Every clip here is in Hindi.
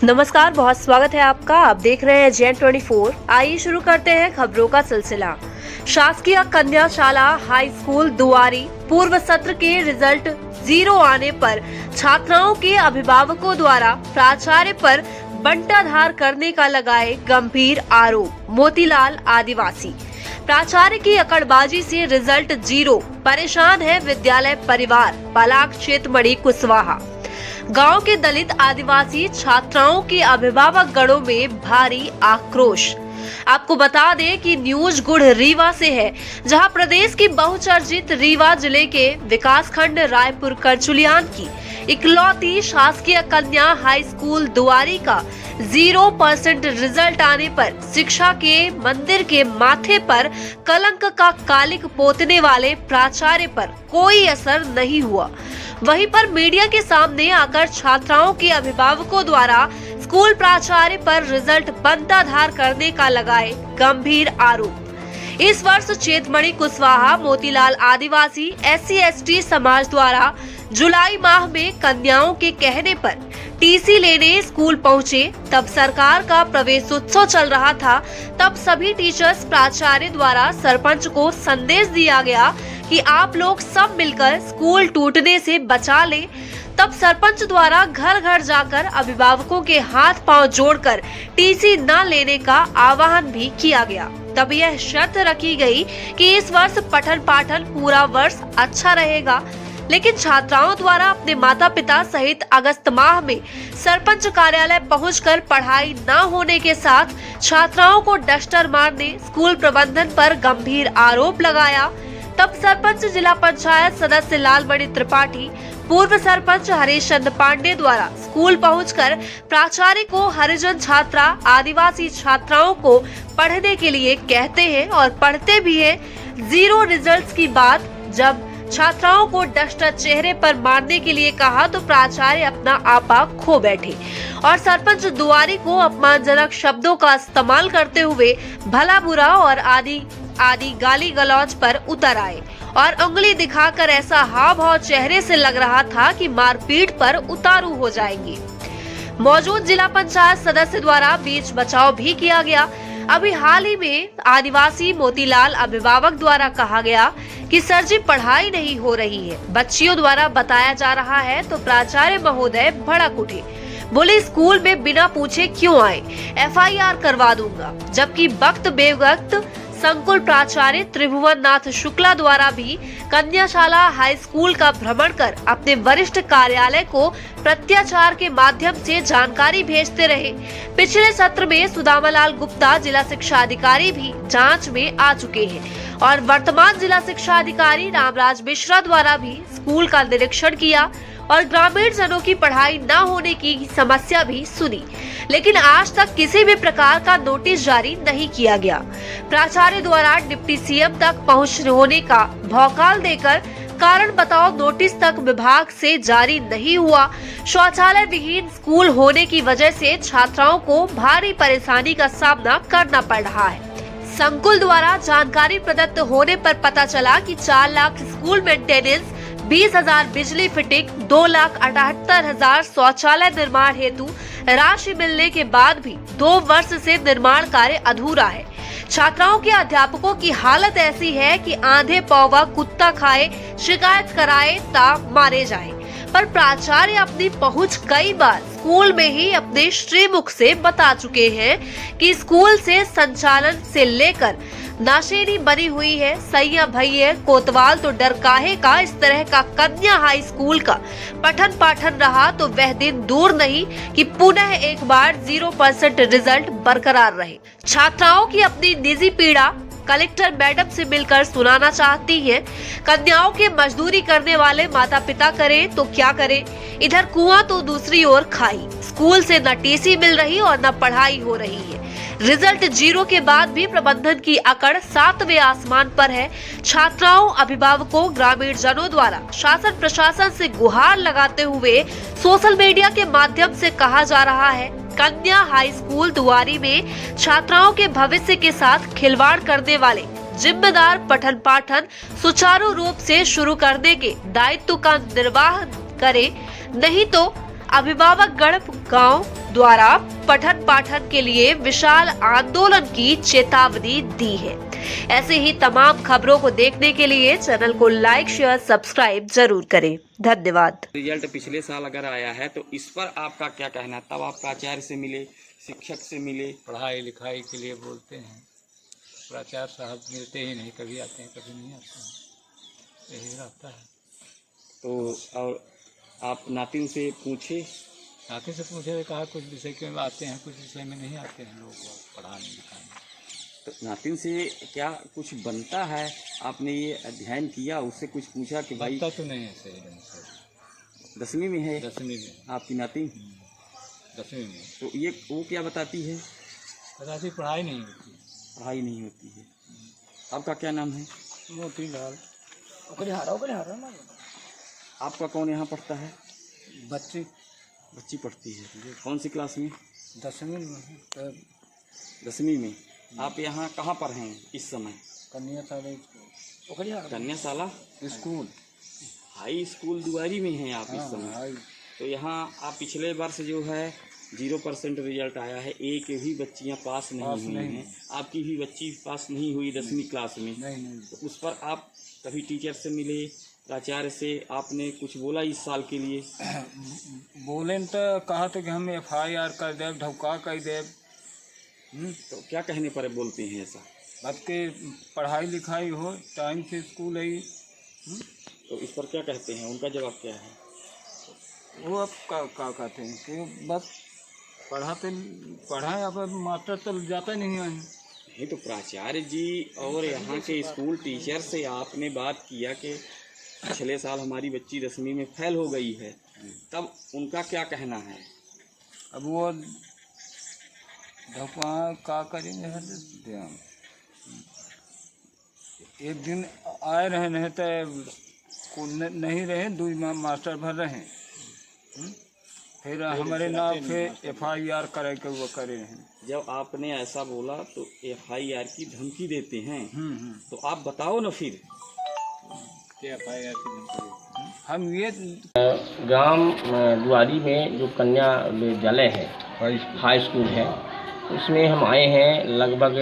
नमस्कार, बहुत स्वागत है आपका। आप देख रहे हैं Gen24। आइए शुरू करते हैं खबरों का सिलसिला। शासकीय कन्या शाला हाई स्कूल दुआरी पूर्व सत्र के रिजल्ट 0 आने पर छात्राओं के अभिभावकों द्वारा प्राचार्य पर बंटाधार करने का लगाए गंभीर आरोप। मोतीलाल आदिवासी प्राचार्य की अकड़बाजी से रिजल्ट 0, परेशान है विद्यालय परिवार। पलाक चेतमणि कुशवाहा गांव के दलित आदिवासी छात्राओं के अभिभावक गणों में भारी आक्रोश। आपको बता दें कि न्यूज गुढ़ रीवा से है, जहां प्रदेश की बहुचर्चित रीवा जिले के विकासखंड रायपुर करचुलियान की इकलौती शासकीय कन्या हाई स्कूल दुआरी का 0% रिजल्ट आने पर शिक्षा के मंदिर के माथे पर कलंक का कालिक पोतने वाले प्राचार्य पर कोई असर नहीं हुआ। वहीं पर मीडिया के सामने आकर छात्राओं के अभिभावकों द्वारा स्कूल प्राचार्य पर रिजल्ट बंटाधार करने का लगाए गंभीर आरोप। इस वर्ष चेतमणि कुशवाहा मोतीलाल आदिवासी SC/ST समाज द्वारा जुलाई माह में कन्याओं के कहने पर टीसी लेने स्कूल पहुंचे। तब सरकार का प्रवेशोत्सव चल रहा था। तब सभी टीचर्स प्राचार्य द्वारा सरपंच को संदेश दिया गया कि आप लोग सब मिलकर स्कूल टूटने से बचा लें। तब सरपंच द्वारा घर घर जाकर अभिभावकों के हाथ पांव जोड़कर टीसी न लेने का आह्वान भी किया गया। तब यह शर्त रखी गई कि इस वर्ष पठन पाठन पूरा वर्ष अच्छा रहेगा। लेकिन छात्राओं द्वारा अपने माता पिता सहित अगस्त माह में सरपंच कार्यालय पहुंचकर पढ़ाई न होने के साथ छात्राओं को डस्टर मारने स्कूल प्रबंधन पर गंभीर आरोप लगाया। तब सरपंच जिला पंचायत सदस्य लालमणि त्रिपाठी, पूर्व सरपंच हरीश चंद्र पांडे द्वारा स्कूल पहुंचकर प्राचार्य को हरिजन छात्रा आदिवासी छात्राओं को पढ़ने के लिए कहते हैं और पढ़ते भी हैं। 0 रिजल्ट्स की बात जब छात्राओं को डस्टर चेहरे पर मारने के लिए कहा तो प्राचार्य अपना आपा खो बैठे और सरपंच दुआरी को अपमानजनक शब्दों का इस्तेमाल करते हुए भला बुरा और आदि गाली गलौज पर उतर आए और उंगली दिखाकर ऐसा हाव भाव चेहरे से लग रहा था कि मारपीट पर उतारू हो जाएंगे। मौजूद जिला पंचायत सदस्य द्वारा बीच बचाव भी किया गया। अभी हाल ही में आदिवासी मोतीलाल अभिभावक द्वारा कहा गया कि सर जी पढ़ाई नहीं हो रही है, बच्चियों द्वारा बताया जा रहा है। तो प्राचार्य महोदय भड़क उठे, बोले स्कूल में बिना पूछे क्यों आए, FIR करवा दूंगा। जबकि वक्त बेवक्त संकुल प्राचार्य त्रिभुवन नाथ शुक्ला द्वारा भी कन्याशाला हाई स्कूल का भ्रमण कर अपने वरिष्ठ कार्यालय को प्रत्याचार के माध्यम से जानकारी भेजते रहे। पिछले सत्र में सुदामालाल गुप्ता जिला शिक्षा अधिकारी भी जांच में आ चुके हैं और वर्तमान जिला शिक्षा अधिकारी रामराज मिश्रा द्वारा भी स्कूल का निरीक्षण किया और ग्रामीण जनों की पढ़ाई न होने की समस्या भी सुनी। लेकिन आज तक किसी भी प्रकार का नोटिस जारी नहीं किया गया। प्राचार्य द्वारा डिप्टी CM तक पहुंच होने का भौकाल देकर कारण बताओ नोटिस तक विभाग से जारी नहीं हुआ। शौचालय विहीन स्कूल होने की वजह से छात्राओं को भारी परेशानी का सामना करना पड़ रहा है। संकुल द्वारा जानकारी प्रदत्त होने पर पता चला कि 4 लाख स्कूल मेंटेनेंस, 20,000 बिजली फिटिंग, 2,78,000 शौचालय निर्माण हेतु राशि मिलने के बाद भी 2 वर्ष से निर्माण कार्य अधूरा है। छात्राओं के अध्यापकों की हालत ऐसी है कि आंधे पौवा कुत्ता खाए, शिकायत कराए ता मारे जाए। पर प्राचार्य अपनी पहुंच कई बार स्कूल में ही अपने श्रीमुख से बता चुके हैं कि स्कूल से संचालन से लेकर नाशेनी बनी हुई है। सैया भैया कोतवाल तो डर काहे का। इस तरह का कन्या हाई स्कूल का पठन पाठन रहा तो वह दिन दूर नहीं कि पुनः एक बार 0% रिजल्ट बरकरार रहे। छात्राओं की अपनी निजी पीड़ा कलेक्टर मैडम से मिलकर सुनाना चाहती हैं। कन्याओं के मजदूरी करने वाले माता पिता करें तो क्या करें, इधर कुआं तो दूसरी ओर खाई। स्कूल से न टीसी मिल रही और न पढ़ाई हो रही है। रिजल्ट 0 के बाद भी प्रबंधन की अकड़ 7वें आसमान पर है। छात्राओं, अभिभावकों, ग्रामीण जनों द्वारा शासन प्रशासन से गुहार लगाते हुए सोशल मीडिया के माध्यम से कहा जा रहा है कन्या हाई स्कूल दुआरी में छात्राओं के भविष्य के साथ खिलवाड़ करने वाले जिम्मेदार पठन पाठन सुचारू रूप से शुरू करने के दायित्व का निर्वाह करें, नहीं तो अभिभावक गण गांव द्वारा पठन पाठन के लिए विशाल आंदोलन की चेतावनी दी है। ऐसे ही तमाम खबरों को देखने के लिए चैनल को लाइक, शेयर, सब्सक्राइब जरूर करें। धन्यवाद। रिजल्ट पिछले साल अगर आया है तो इस पर आपका क्या कहना है? तब आप प्राचार्य से मिले, शिक्षक से मिले? पढ़ाई लिखाई के लिए बोलते हैं, प्राचार्य साहब मिलते ही नहीं, कभी आते हैं कभी नहीं आते हैं, यही रहता है। तो और आप नातिन से पूछे? नाते से पूछे तो कहा कुछ विषय में आते हैं, कुछ विषय में नहीं आते हैं लोग पढ़ाने लिखाने। तो नातिन से क्या कुछ बनता है? आपने ये अध्ययन किया, उससे कुछ पूछा कि भाई? बनता तो नहीं है सही। 10वीं में है 10वीं में आपकी नातिन? 10वीं में। तो ये वो क्या बताती है? बताती पढ़ाई नहीं होती। पढ़ाई नहीं होती है। आपका क्या नाम है? मोतीलाल। आपका कौन यहाँ पढ़ता है? बच्ची पढ़ती है। कौन सी क्लास में? 10वीं में। 10वीं में। आप यहाँ कहाँ पर हैं इस समय? कन्याशाला कन्याशाला स्कूल, हाई स्कूल दुआरी में हैं आप इस समय। तो यहाँ आप पिछले वर्ष जो है 0% रिजल्ट आया है, एक भी बच्चियाँ पास नहीं हुई हैं। आपकी भी बच्ची पास नहीं हुई 10वीं क्लास में। नहीं। तो उस पर आप कभी टीचर से मिले, प्राचार्य से? आपने कुछ बोला इस साल के लिए? बोले तो कहा तो कि हम FIR कर देव, ढौका कर देव। तो क्या कहने पर बोलते हैं ऐसा? बात के पढ़ाई लिखाई हो, टाइम से स्कूल आई। तो इस पर क्या कहते हैं? उनका जवाब क्या है? वो अब क्या कहते हैं कि बस पढ़ाए, अब मास्टर तो जाता नहीं है। नहीं तो प्राचार्य जी और यहाँ के स्कूल टीचर से आपने बात किया कि पिछले साल हमारी बच्ची 10वीं में फेल हो गई है, तब उनका क्या कहना है? अब वो क्या करेंगे? एक दिन आए रहे, नहीं तो नहीं रहे, 2 मास्टर भर रहे। फिर हमारे नाम पे FIR करे के वो करे हैं। जब आपने ऐसा बोला तो FIR की धमकी देते हैं। तो आप बताओ ना फिर। FIR की धमकी हम ये ग्राम दुआरी में जो कन्या विद्यालय है, हाई स्कूल है, उसमें हम आए हैं। लगभग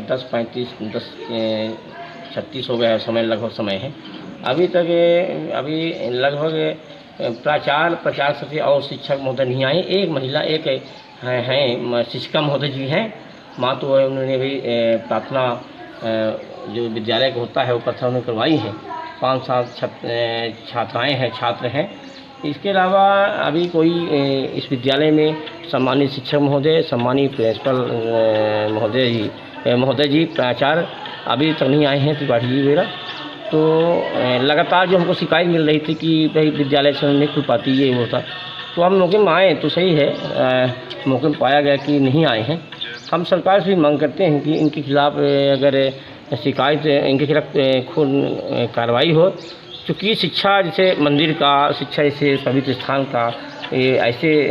10:36 हो गया समय, लगभग समय है। अभी तक लगभग प्राचार्य सचिव और शिक्षक महोदय नहीं आए। एक महिला एक हैं शिक्षिका महोदय जी हैं, माँ तो उन्होंने भी प्रार्थना जो विद्यालय का होता है वो प्रथा उन्होंने करवाई है। 5-7 छात्राएँ हैं, छात्र हैं। इसके अलावा अभी कोई इस विद्यालय में सम्मानित शिक्षक महोदय, सम्मानित प्रिंसिपल महोदय जी, प्राचार्य अभी तक नहीं आए हैं, त्रिपाठी जी वगैरह। तो लगातार जो हमको शिकायत मिल रही थी कि भाई विद्यालय से नहीं खुल पाती, ये वो था। तो हम मौके में आए तो सही है, मौके में पाया गया कि नहीं आए हैं। हम सरकार से भी मांग करते हैं कि इनके खिलाफ़ अगर शिकायत, इनके खिलाफ खुद कार्रवाई हो। चूँकि शिक्षा जैसे मंदिर का, शिक्षा जैसे पवित्र स्थान का, ये ऐसे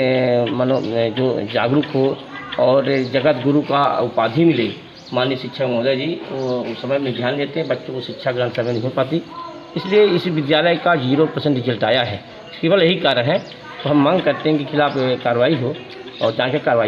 जो जागरूक हो और जगत गुरु का उपाधि मिले, माननीय शिक्षक महोदय जी वो उस समय में ध्यान देते हैं। बच्चों को शिक्षा ग्रहण समय नहीं हो पाती, इसलिए इस विद्यालय का 0% रिजल्ट आया है। केवल यही कारण है। तो हम मांग करते हैं कि खिलाफ कार्रवाई हो और जांच कार्रवाई